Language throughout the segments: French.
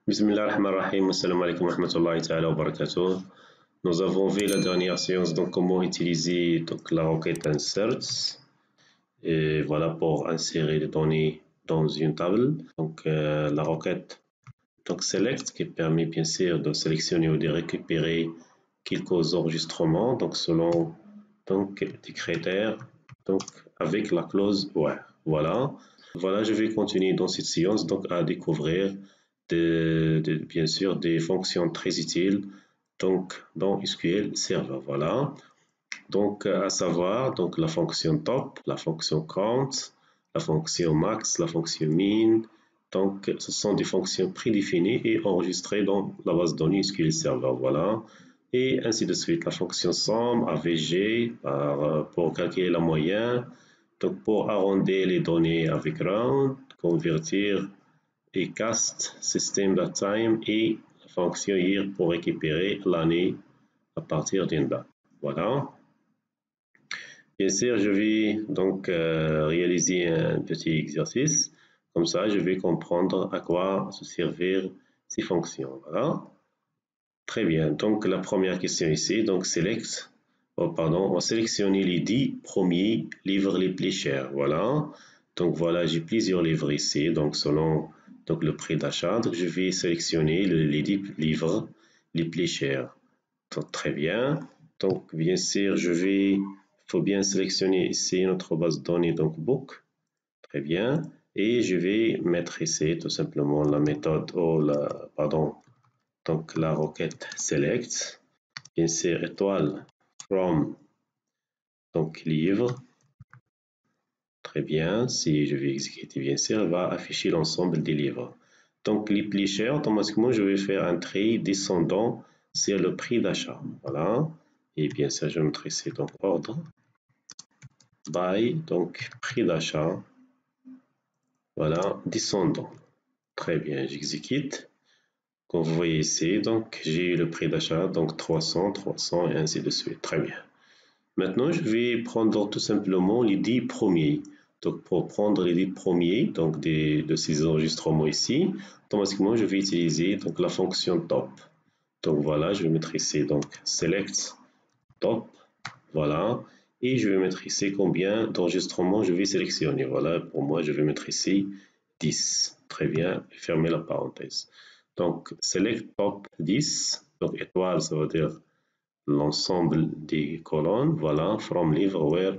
Bismillah ar-Rahman ar-Rahim, assalamu alaikum wa rahmatullahi ta'ala wa barakatuh. Nous avons vu la dernière séance donc comment utiliser donc la requête insert et voilà pour insérer les données dans une table. Donc la requête donc select qui permet bien sûr de sélectionner ou de récupérer quelques enregistrements donc selon donc des critères donc avec la clause where. Voilà, je vais continuer dans cette séance donc à découvrir bien sûr des fonctions très utiles donc dans SQL Server. Voilà. Donc à savoir donc la fonction top, la fonction count, la fonction max, la fonction min. Donc ce sont des fonctions prédéfinies et enregistrées dans la base de données SQL Server. Voilà. Et ainsi de suite. La fonction sum, AVG pour calculer la moyenne. Donc pour arrondir les données avec round, convertir et cast system.time et la fonction year pour récupérer l'année à partir d'une date. Voilà. Bien sûr, je vais donc réaliser un petit exercice. Comme ça, je vais comprendre à quoi se servir ces fonctions. Voilà. Très bien. Donc, la première question ici, donc select. On sélectionne les 10 premiers livres les plus chers. Voilà. Donc, voilà, j'ai plusieurs livres ici. Donc, selon donc, le prix d'achat, donc je vais sélectionner les 10 livres les plus chers. Donc, très bien. Donc, bien sûr, il faut bien sélectionner ici notre base de données, donc book. Très bien. Et je vais mettre ici tout simplement la méthode, donc la requête select. Bien sûr, étoile from, donc livre. Très bien. Si je vais exécuter, bien sûr, elle va afficher l'ensemble des livres. Donc, les plus chers, automatiquement, je vais faire un tri descendant sur le prix d'achat. Voilà. Et bien sûr, je vais mettre ici donc ordre by, donc prix d'achat. Voilà, descendant. Très bien, j'exécute. Comme vous voyez ici, donc j'ai eu le prix d'achat, donc 300, 300 et ainsi de suite. Très bien. Maintenant, je vais prendre tout simplement les 10 premiers. Donc, pour prendre les 10 premiers donc de ces enregistrements ici, automatiquement, je vais utiliser donc, la fonction top. Donc, voilà, je vais mettre ici donc select top. Voilà. Et je vais mettre ici combien d'enregistrements je vais sélectionner. Voilà, pour moi, je vais mettre ici 10. Très bien, fermez la parenthèse. Donc, select top 10. Donc, étoile, ça veut dire l'ensemble des colonnes, voilà, from livre where,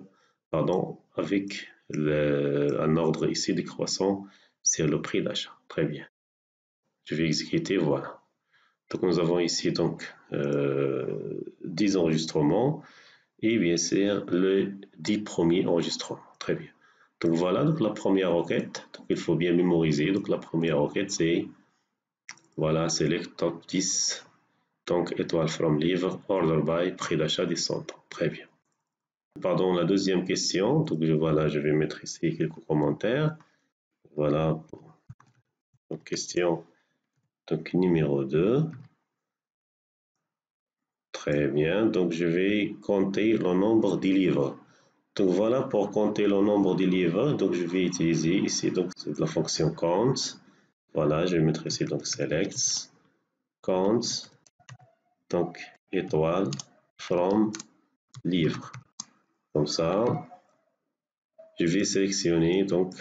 avec un ordre ici décroissant sur le prix d'achat. Très bien. Je vais exécuter, voilà. Donc nous avons ici donc 10 enregistrements et bien sûr le 10 premiers enregistrements. Très bien. Donc voilà donc la première requête. Donc il faut bien mémoriser. Donc la première requête c'est voilà, select top 10. Donc, étoile from livre, order by, prix d'achat descendant. Très bien. Pardon, la deuxième question. Donc, voilà, je vais mettre ici quelques commentaires. Voilà. Donc, question donc, numéro 2. Très bien. Donc, je vais compter le nombre des livres. Donc, voilà, pour compter le nombre des livres, donc, je vais utiliser ici donc, la fonction count. Voilà, je vais mettre ici donc select, count, donc, étoile, from, livre. Comme ça, je vais sélectionner donc,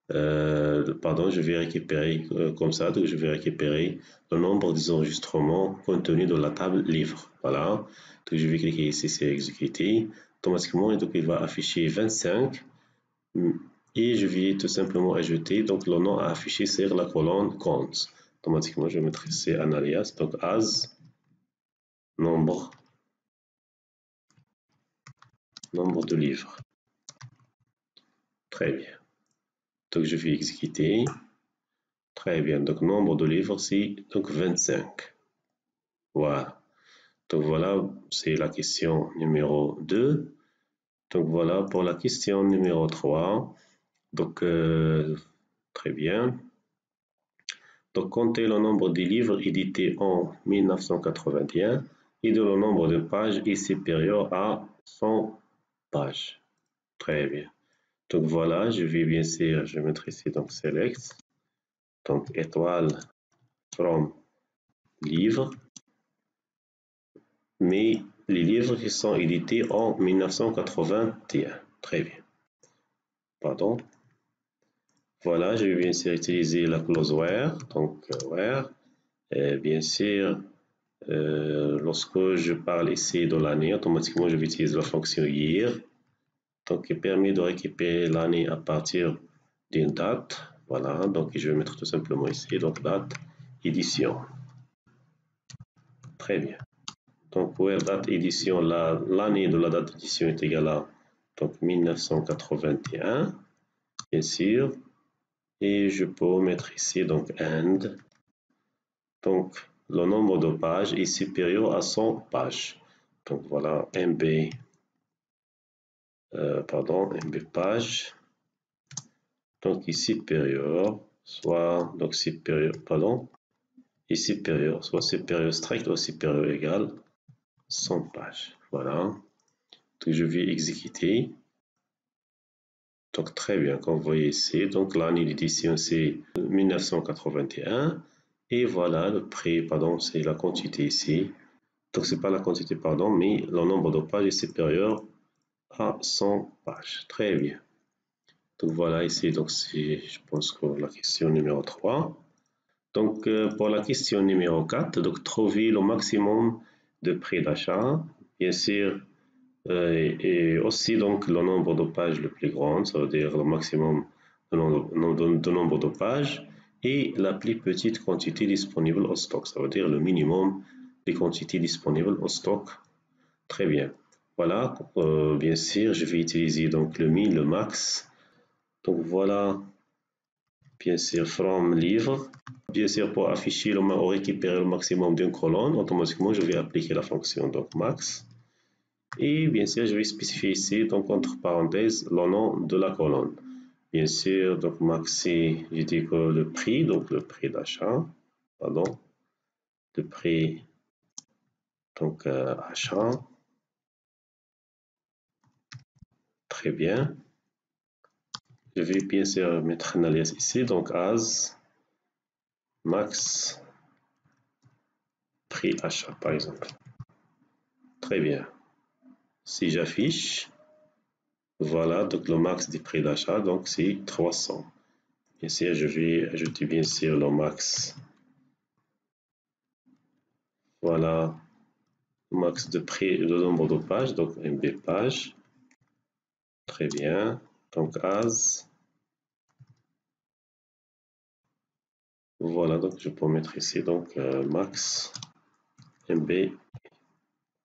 je vais récupérer comme ça, donc je vais récupérer le nombre des enregistrements contenus dans la table livre. Voilà, donc je vais cliquer ici sur exécuter. Automatiquement, donc il va afficher 25 et je vais tout simplement ajouter donc le nom à afficher sur la colonne count. Automatiquement, je vais mettre ici un alias, donc as nombre de livres. Très bien. Donc je vais exécuter. Très bien. Donc nombre de livres, c'est donc 25. Voilà. Donc voilà, c'est la question numéro 2. Donc voilà pour la question numéro 3. Donc très bien. Donc comptez le nombre de livres édités en 1981 et de le nombre de pages est supérieur à 100 pages. Très bien. Donc voilà, je vais bien sûr, je vais mettre ici donc select. Donc étoile from livres, mais les livres qui sont édités en 1981. Très bien. Pardon. Voilà, je vais bien sûr utiliser la clause where, donc where, et bien sûr, lorsque je parle ici de l'année, automatiquement je vais utiliser la fonction year, donc qui permet de récupérer l'année à partir d'une date. Voilà, donc je vais mettre tout simplement ici, donc date, édition. Très bien. Donc where date édition, l'année de la date d'édition est égale à donc 1981, bien sûr. Et je peux mettre ici donc and. Donc le nombre de pages est supérieur à 100 pages. Donc voilà, MB page. Donc est supérieur, soit donc supérieur, est supérieur, soit supérieur strict ou supérieur égal 100 pages. Voilà. Donc je vais exécuter. Donc très bien, comme vous voyez ici, donc l'année d'édition c'est 1981 et voilà le prix, c'est la quantité ici. Donc c'est pas la quantité, mais le nombre de pages est supérieur à 100 pages. Très bien. Donc voilà ici, donc je pense que la question numéro 3. Donc pour la question numéro 4, donc trouver le maximum de prix d'achat. Bien sûr, et aussi donc le nombre de pages le plus grand, ça veut dire le maximum de nombre de pages, et la plus petite quantité disponible au stock, ça veut dire le minimum des quantités disponibles au stock. Très bien. Voilà, bien sûr, je vais utiliser donc le min, le max. Donc voilà, bien sûr, from livre. Bien sûr, pour afficher ou récupérer le maximum d'une colonne, automatiquement, je vais appliquer la fonction donc max. Et bien sûr, je vais spécifier ici, donc entre parenthèses, le nom de la colonne. Bien sûr, donc maxi, je dis que le prix, donc le prix d'achat, le prix, donc achat. Très bien. Je vais bien sûr mettre un alias ici, donc as max prix achat, par exemple. Très bien. Si j'affiche, voilà, donc le max du prix d'achat, donc c'est 300. Bien sûr, je vais ajouter bien sûr le max. Voilà, max de prix, le nombre de pages, donc MB page. Très bien. Donc as. Voilà, donc je peux mettre ici donc max MB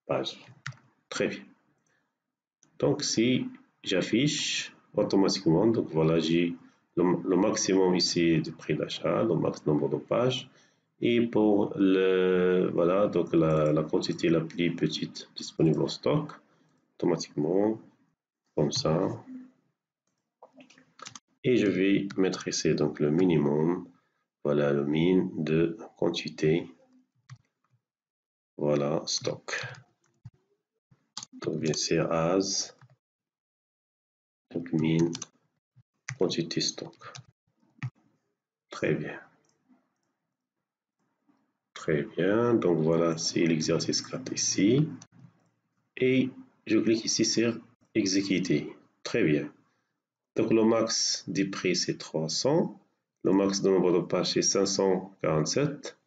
page. Très bien. Donc si j'affiche automatiquement, donc voilà, j'ai le maximum ici du prix d'achat, le max nombre de pages. Et pour voilà, donc la quantité la plus petite disponible au stock, automatiquement, comme ça. Et je vais mettre ici donc le minimum, voilà le min de quantité, voilà stock. Donc bien sûr as, donc min quantité stock. Très bien. Très bien, donc voilà, c'est l'exercice 4 ici. Et je clique ici sur exécuter. Très bien. Donc le max du prix c'est 300, le max de nombre de pages c'est 547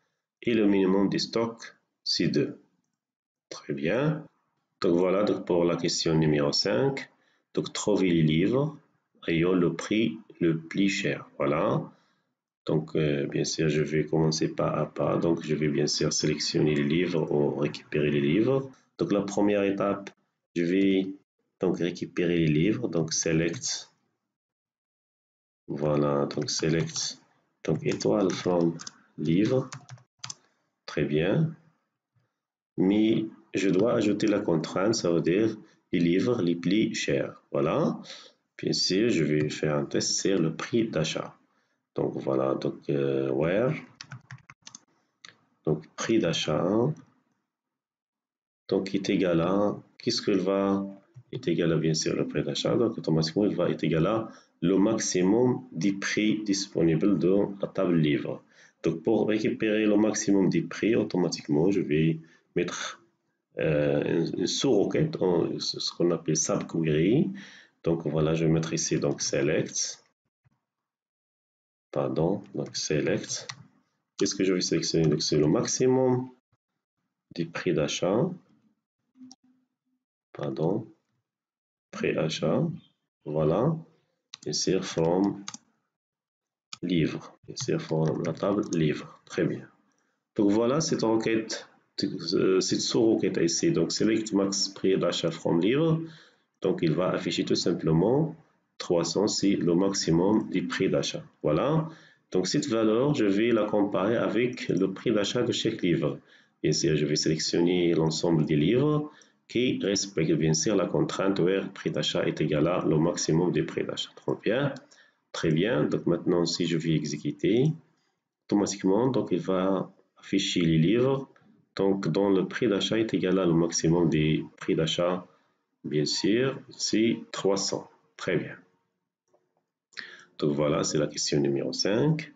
et le minimum du stock c'est 2. Très bien. Donc voilà, donc pour la question numéro 5, donc trouver les livres ayant le prix le plus cher. Voilà. Donc bien sûr, je vais commencer pas à pas. Donc je vais bien sûr sélectionner les livres ou récupérer les livres. Donc la première étape, je vais donc récupérer les livres. Donc select. Voilà, donc select. Donc étoile from livre. Très bien. Mais je dois ajouter la contrainte, ça veut dire les livres les plus chers. Voilà. Bien sûr, je vais faire un test sur le prix d'achat. Donc voilà, donc where. Donc prix d'achat. Donc est égal à, qu'est-ce qu'il va est égal à bien sûr le prix d'achat. Donc automatiquement, il va être égal à le maximum du prix disponible dans la table livre. Donc, pour récupérer le maximum des prix, automatiquement, je vais mettre une sous-requête, ce qu'on appelle subquery. Donc, voilà, je vais mettre ici donc select. Pardon, donc select. Qu'est-ce que je vais sélectionner? Donc, c'est le maximum des prix d'achat. Pardon, prix achat. Voilà. Insert from livre. Insert from la table livre. Très bien. Donc voilà cette requête, cette sous-requête ici. Donc select max prix d'achat from livre. Donc il va afficher tout simplement 300, c'est le maximum du prix d'achat. Voilà. Donc cette valeur, je vais la comparer avec le prix d'achat de chaque livre. Bien sûr, je vais sélectionner l'ensemble des livres qui respectent bien sûr la contrainte où le prix d'achat est égal à le maximum du prix d'achat. Très bien. Très bien. Donc maintenant, si je vais exécuter, automatiquement, donc il va afficher les livres donc dont le prix d'achat est égal à le maximum des prix d'achat. Bien sûr, c'est 300. Très bien. Donc voilà, c'est la question numéro 5.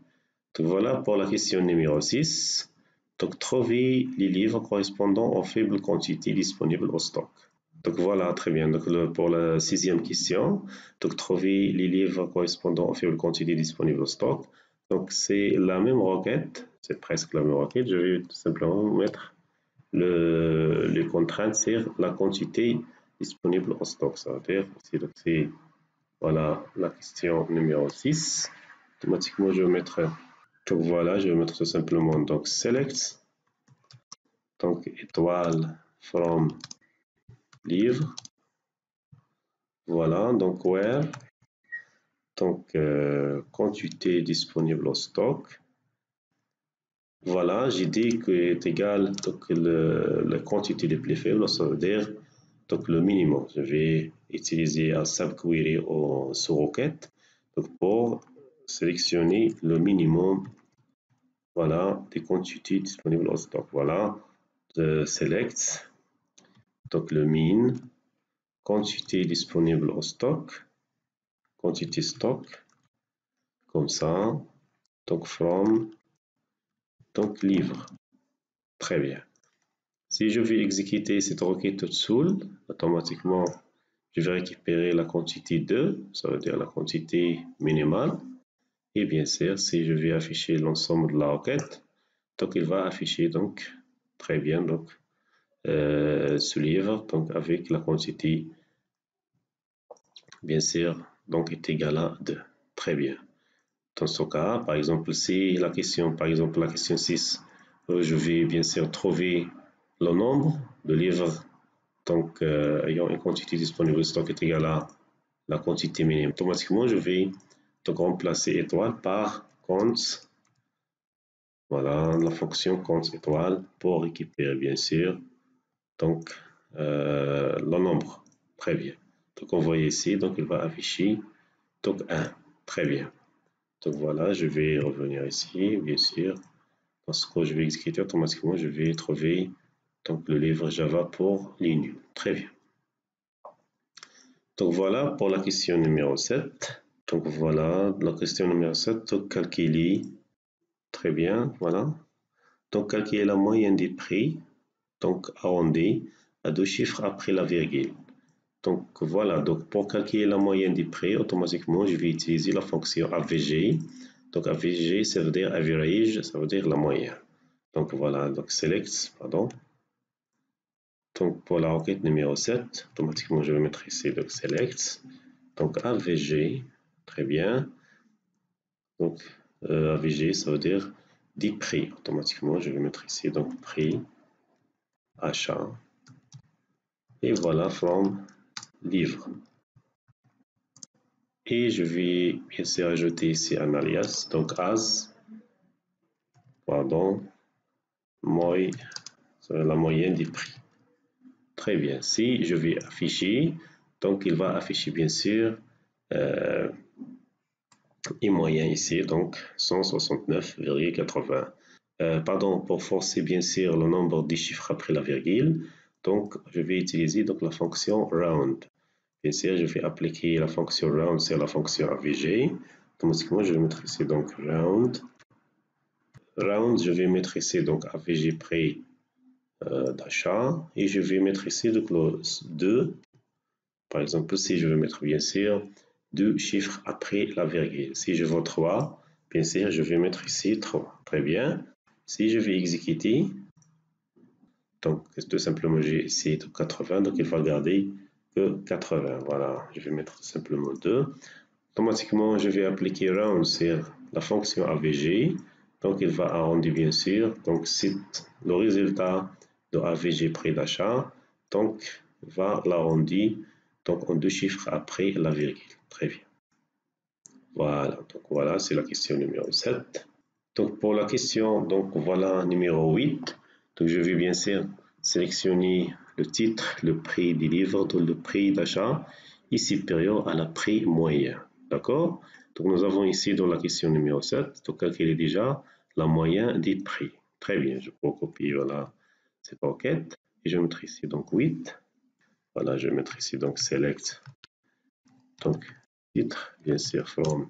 Donc voilà pour la question numéro 6. Donc trouver les livres correspondant aux faibles quantités disponibles au stock. Donc voilà, très bien. Donc pour la 6e question, donc trouver les livres correspondant aux faibles quantités disponibles au stock. Donc c'est la même requête, c'est presque la même requête. Je vais tout simplement mettre les contraintes sur la quantité disponible au stock. Ça veut dire, c'est voilà la question numéro 6. Automatiquement, je vais mettre, donc voilà, je vais mettre tout simplement donc select, donc étoile from livre. Voilà, donc where, donc quantité disponible au stock. Voilà, j'ai dit que est égal donc la quantité des plus faibles, ça veut dire donc le minimum. Je vais utiliser un subquery ou sous-requête pour sélectionner le minimum, voilà, des quantités disponibles au stock. Voilà, select, donc le min, quantité disponible au stock, quantité stock, comme ça, donc from, donc livre. Très bien. Si je vais exécuter cette requête toute seule, automatiquement, je vais récupérer la quantité 2, ça veut dire la quantité minimale. Et bien sûr, si je vais afficher l'ensemble de la requête, donc il va afficher donc très bien donc ce livre donc avec la quantité bien sûr donc est égale à 2. Très bien. Dans ce cas, par exemple, si la question, par exemple la question 6, je vais bien sûr trouver le nombre de livres donc ayant une quantité disponible de stock est égale à la quantité minimum. Automatiquement, je vais donc remplacer étoile par const. Voilà, la fonction const étoile pour récupérer bien sûr donc le nombre. Très bien. Donc on voit ici, donc il va afficher donc 1. Très bien. Donc voilà, je vais revenir ici, bien sûr. Parce que je vais exécuter automatiquement, je vais trouver donc le livre Java pour ligne. Très bien. Donc voilà pour la question numéro 7. Donc voilà, la question numéro 7, donc calculer. Très bien, voilà. Donc calculer la moyenne des prix, donc arrondi à 2 chiffres après la virgule. Donc voilà, donc pour calculer la moyenne des prix, automatiquement, je vais utiliser la fonction AVG. Donc AVG, ça veut dire average, ça veut dire la moyenne. Donc voilà, donc select, pardon. Donc pour la requête numéro 7, automatiquement, je vais mettre ici donc select. Donc AVG, très bien. Donc AVG, ça veut dire des prix. Automatiquement, je vais mettre ici donc prix, achat. Et voilà, from livre. Et je vais bien sûr ajouter ici un alias, donc as, pardon, la moyenne des prix. Très bien. Si je vais afficher, donc il va afficher bien sûr et moyen ici, donc 169,80. Pardon, pour forcer bien sûr le nombre des chiffres après la virgule, donc je vais utiliser donc la fonction round. Bien sûr, je vais appliquer la fonction round sur la fonction AVG. Automatiquement, je vais mettre ici donc round. round, je vais mettre ici donc AVG prix d'achat et je vais mettre ici le clause 2. Par exemple, si je veux mettre bien sûr 2 chiffres après la virgule. Si je veux 3, bien sûr, je vais mettre ici 3. Très bien. Si je vais exécuter, donc tout simplement j'ai ici 80, donc il va garder que 80. Voilà, je vais mettre tout simplement 2. Automatiquement, je vais appliquer round sur la fonction AVG. Donc il va arrondir bien sûr. Donc c'est le résultat de AVG prix d'achat. Donc va l'arrondir donc en 2 chiffres après la virgule. Très bien. Voilà, donc voilà, c'est la question numéro 7. Donc pour la question, donc voilà, numéro 8. Donc je vais bien sûr sélectionner le titre, le prix des livres, donc le prix d'achat est supérieur à la prix moyen. D'accord? Donc nous avons ici dans la question numéro 7, donc calculer déjà la moyenne des prix. Très bien, je peux copier voilà, cette requête et je vais mettre ici donc 8. Voilà, je vais mettre ici donc select. Donc titre, bien sûr, from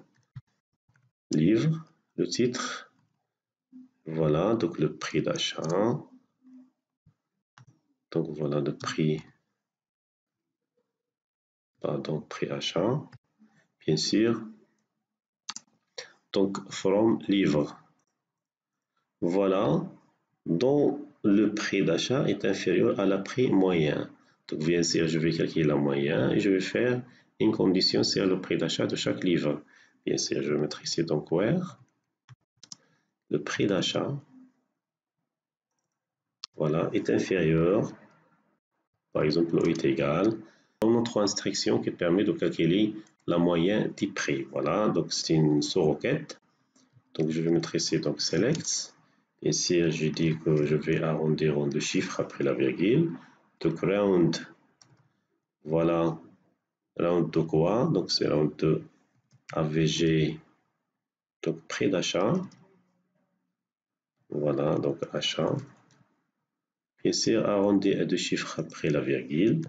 livre, le titre. Voilà, donc le prix d'achat. Donc voilà le prix, pardon, prix achat, bien sûr. Donc from livre. Voilà, dont le prix d'achat est inférieur à la prix moyen. Donc bien sûr, je vais calculer la moyenne et je vais faire une condition sur le prix d'achat de chaque livre. Bien sûr, je vais mettre ici donc where le prix d'achat, voilà, est inférieur. Par exemple, est égal. On a 3 instructions qui permettent de calculer la moyenne des prix. Voilà, donc c'est une sous-requête. Donc je vais mettre ici donc select. Ici, je dis que je vais arrondir en 2 chiffres après la virgule. Donc round, voilà, round de quoi? Donc c'est round de AVG, donc prix d'achat. Voilà, donc achat. Bien sûr, arrondir à 2 chiffres après la virgule.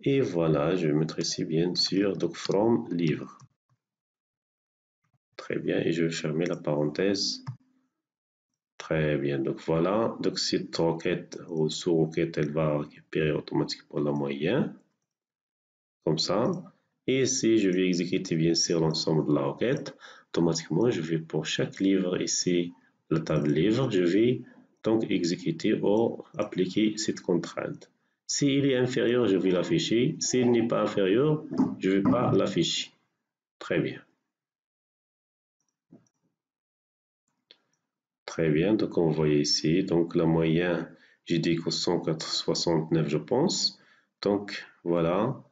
Et voilà, je vais mettre ici bien sûr donc from livre. Très bien, et je vais fermer la parenthèse. Très bien, donc voilà, donc cette requête ou sous-requête, elle va récupérer automatiquement la moyenne, comme ça. Et si je vais exécuter bien sûr l'ensemble de la requête, automatiquement, je vais pour chaque livre ici, la table livre, je vais donc exécuter ou appliquer cette contrainte. S'il est inférieur, je vais l'afficher. S'il n'est pas inférieur, je ne vais pas l'afficher. Très bien. Très bien, donc on voit ici, donc la moyenne, j'ai dit que 169 je pense. Donc voilà,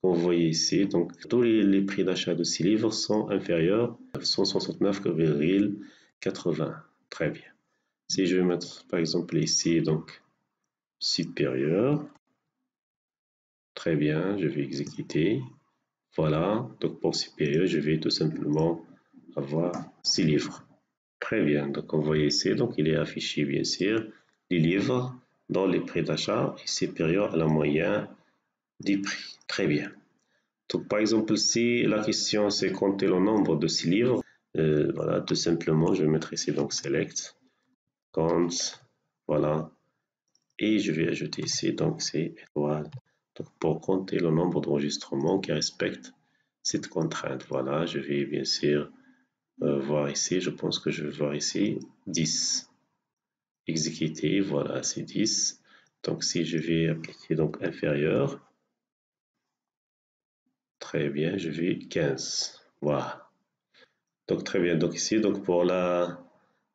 on voit ici, donc tous les prix d'achat de ces livres sont inférieurs à 169,80. Très bien. Si je vais mettre par exemple ici, donc supérieur, très bien, je vais exécuter. Voilà, donc pour supérieur, je vais tout simplement avoir 6 livres. Très bien, donc on voit ici, donc il est affiché bien sûr les livres dont les prix d'achat est supérieur à la moyenne des prix. Très bien. Donc par exemple, si la question c'est compter le nombre de ces livres, voilà, tout simplement, je vais mettre ici donc select, count, voilà, et je vais ajouter ici donc c'est étoile. Donc pour compter le nombre d'enregistrements qui respectent cette contrainte, voilà, je vais bien sûr voir ici, je pense que je vais voir ici 10. Exécuter, voilà, c'est 10. Donc si je vais appliquer donc inférieur, très bien, je vais 15. Voilà. Donc très bien, donc ici, donc pour la,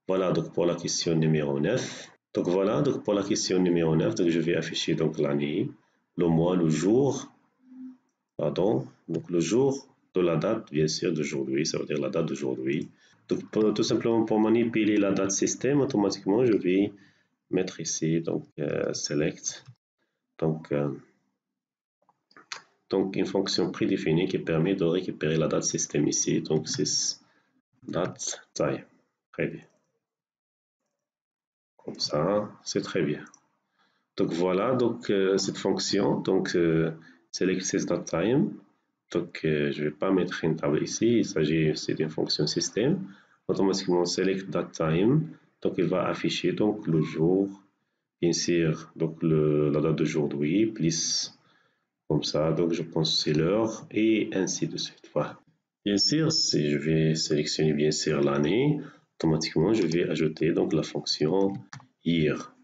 voilà, donc pour la question numéro 9. Donc voilà, donc pour la question numéro 9, donc je vais afficher donc l'année, le mois, le jour, pardon, donc le jour de la date, bien sûr, d'aujourd'hui, ça veut dire la date d'aujourd'hui. Donc tout simplement pour manipuler la date système, automatiquement, je vais mettre ici donc select, donc une fonction prédéfinie qui permet de récupérer la date système ici, donc c'est date time. Très bien. Comme ça, c'est très bien. Donc voilà, donc cette fonction, donc select sys.time. Donc je ne vais pas mettre une table ici, il s'agit aussi d'une fonction système. automatiquement select date time, donc il va afficher donc le jour, bien sûr, donc la date d'aujourd'hui, plus comme ça, donc je pense que c'est l'heure, et ainsi de suite. Voilà. Bien sûr, si je vais sélectionner bien sûr l'année, automatiquement je vais ajouter donc la fonction year.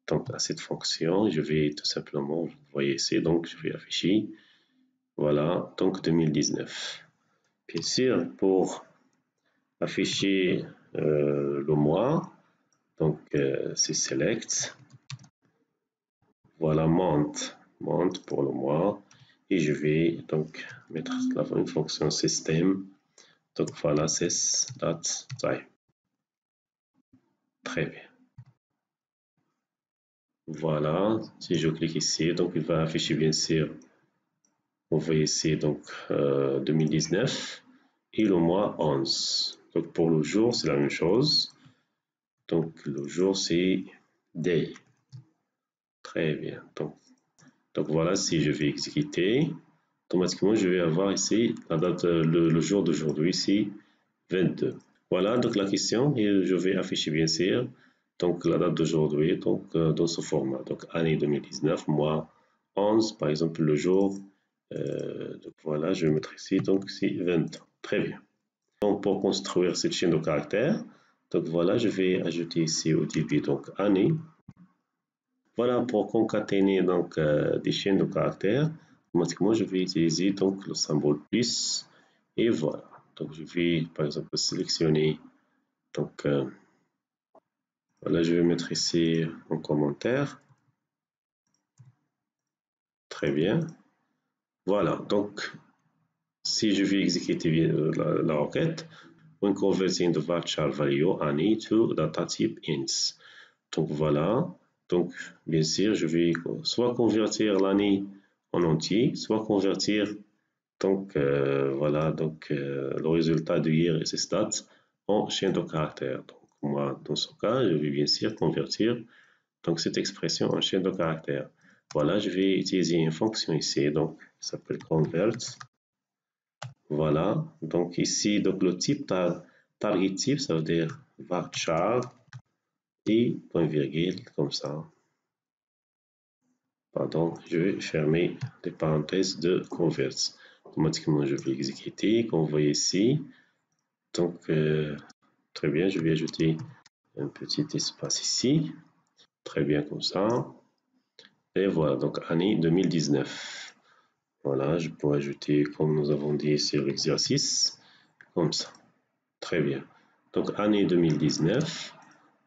Donc à cette fonction, je vais tout simplement, vous voyez ici, donc je vais afficher, voilà, donc 2019. Bien sûr, pour afficher le mois, donc c'est select, voilà month pour le mois, et je vais donc mettre une fonction système, donc voilà, c'est date time. Très bien. Voilà, si je clique ici, donc il va afficher bien sûr, vous voyez ici donc 2019 et le mois 11. Donc pour le jour, c'est la même chose. Donc le jour, c'est day. Très bien. Donc voilà, si je vais exécuter, automatiquement je vais avoir ici la date, le jour d'aujourd'hui, c'est 22. Voilà donc la question, et je vais afficher bien sûr donc la date d'aujourd'hui donc dans ce format. Donc année 2019, mois 11, par exemple le jour. Donc voilà, je vais mettre ici donc c'est 20. Très bien. Donc pour construire cette chaîne de caractères, donc voilà, je vais ajouter ici au début donc année. Voilà, pour concaténer donc des chaînes de caractères, automatiquement je vais utiliser donc le symbole plus, et voilà. Donc je vais par exemple sélectionner, donc voilà, je vais mettre ici en commentaire. Très bien. Voilà, donc si je vais exécuter la requête, when converting the varchar value any to data type int. Donc voilà, donc bien sûr je vais soit convertir l'année en entier, soit convertir donc voilà donc le résultat de year et ses stats en chaîne de caractères. Donc moi dans ce cas je vais bien sûr convertir donc cette expression en chaîne de caractères. Voilà, je vais utiliser une fonction ici donc qui s'appelle convert. Voilà, donc ici donc le type target type, ça veut dire varchar et point virgule comme ça. Pardon, je vais fermer les parenthèses de convert. Automatiquement je vais exécuter comme vous voyez ici. Donc très bien, je vais ajouter un petit espace ici. Très bien comme ça. Et voilà, donc année 2019. Voilà, je peux ajouter, comme nous avons dit sur l'exercice, comme ça. Très bien. Donc année 2019.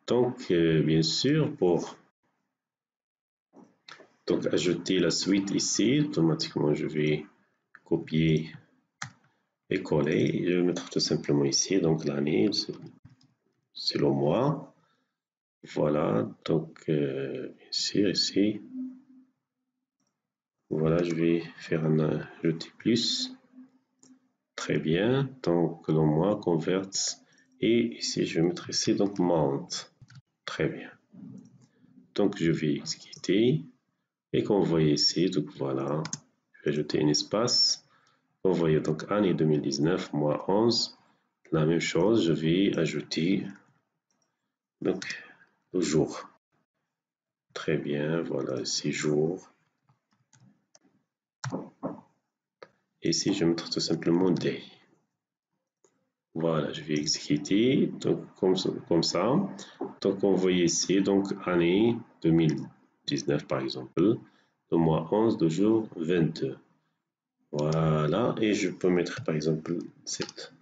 Donc bien sûr, pour donc ajouter la suite ici, automatiquement je vais copier et coller. Je vais mettre tout simplement ici, donc l'année, c'est le mois. Voilà, donc bien sûr ici. Voilà, je vais faire un ajouter plus. Très bien, donc le mois convert. Et ici, je vais mettre ici donc month. Très bien. Donc je vais exécuter. Et comme vous voyez ici, donc voilà, je vais ajouter un espace. Vous voyez donc année 2019, mois 11. La même chose, je vais ajouter donc le jour. Très bien, voilà, 6 jours. Et ici, je vais mettre tout simplement day. Voilà, je vais exécuter donc comme ça. Donc on voit ici donc année 2019 par exemple, le mois 11, le jour 22. Voilà, et je peux mettre par exemple cette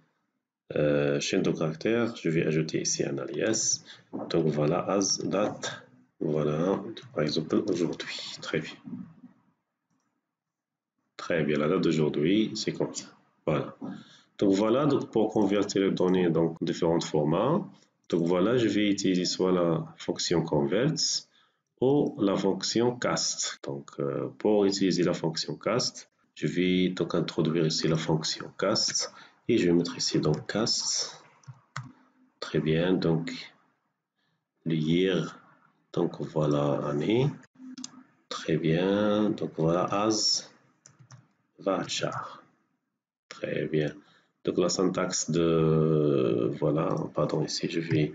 chaîne de caractères. Je vais ajouter ici un alias. Donc voilà, as date. Voilà, par exemple aujourd'hui. Très bien. Très bien, la date d'aujourd'hui, c'est comme ça. Voilà. Donc voilà, donc pour convertir les données dans différents formats, donc voilà, je vais utiliser soit la fonction convert ou la fonction cast. Donc pour utiliser la fonction cast, je vais donc introduire ici la fonction cast et je vais mettre ici donc cast. Très bien, donc le year, donc voilà année. Très bien, donc voilà as varchar. Très bien. Donc la syntaxe de, voilà, pardon, ici je vais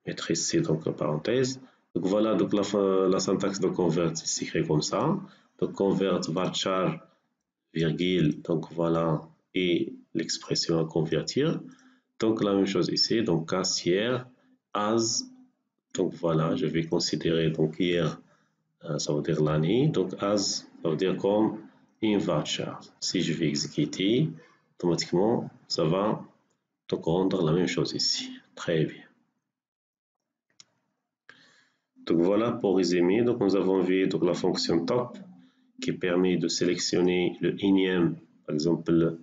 mettre ici donc en parenthèse. Donc voilà, donc la syntaxe de convert s'écrit comme ça. Donc convert varchar virgule, donc voilà, et l'expression à convertir. Donc la même chose ici, donc cassière, as, donc voilà, je vais considérer donc hier, ça veut dire l'année, donc as, ça veut dire comme in varchar. Si je vais exécuter, automatiquement, ça va donc rendre la même chose ici. Très bien. Donc voilà pour résumer, donc nous avons vu donc la fonction top qui permet de sélectionner le énième, par exemple,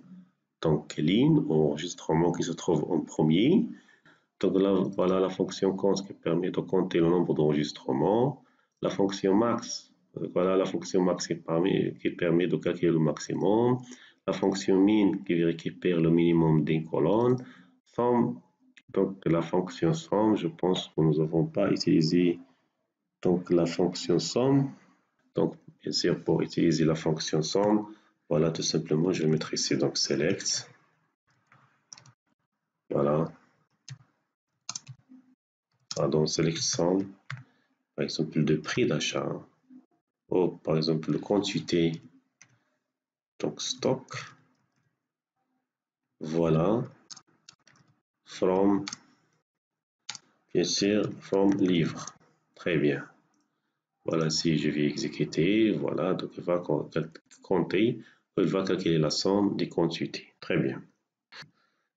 donc ligne ou enregistrement qui se trouve en premier. Donc là, voilà la fonction const qui permet de compter le nombre d'enregistrements. La fonction max, voilà la fonction max qui permet de calculer le maximum. La fonction min qui récupère le minimum d'une colonne. Somme, donc la fonction somme, je pense que nous n'avons pas utilisé donc la fonction somme. Donc bien sûr pour utiliser la fonction somme, voilà tout simplement je vais mettre ici donc select. Voilà. Pardon, select somme. Par exemple le prix d'achat. Ou par exemple le quantité. Donc stock. Voilà. From. Bien sûr, from livre. Très bien. Voilà, si je vais exécuter, voilà, donc il va compter, il va calculer la somme des quantités. Très bien.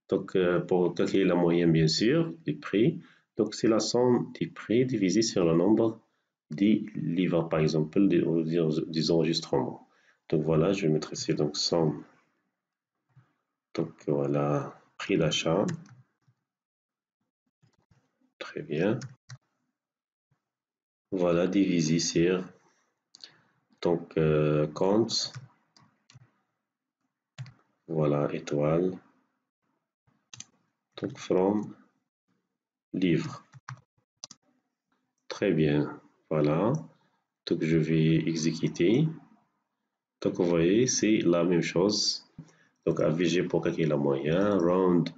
Donc, pour calculer la moyenne, bien sûr, des prix, donc c'est la somme des prix divisée sur le nombre des livres, par exemple, des enregistrements. Donc voilà, je vais mettre ici donc somme. Donc voilà, prix d'achat. Très bien. Voilà, divisé sur donc compte. Voilà, étoile. Donc from livre. Très bien. Voilà. Donc je vais exécuter. Donc vous voyez, c'est la même chose. Donc AVG pour calculer la moyenne, round,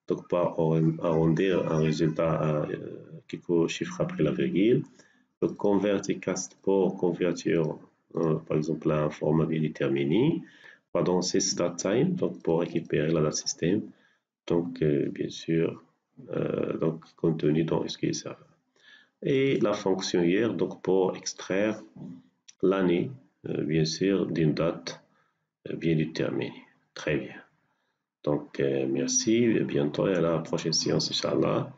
donc pour arrondir un résultat à quelques chiffres après la virgule. Donc convert et cast pour convertir par exemple à un format bien déterminé. Pardon, c'est time, donc pour récupérer la date système. Donc bien sûr, donc contenu dans SQL Server. Et la fonction hier, donc pour extraire l'année, bien sûr, d'une date bien déterminée. Très bien. Donc, merci, à bientôt et à la prochaine séance, Inch'Allah.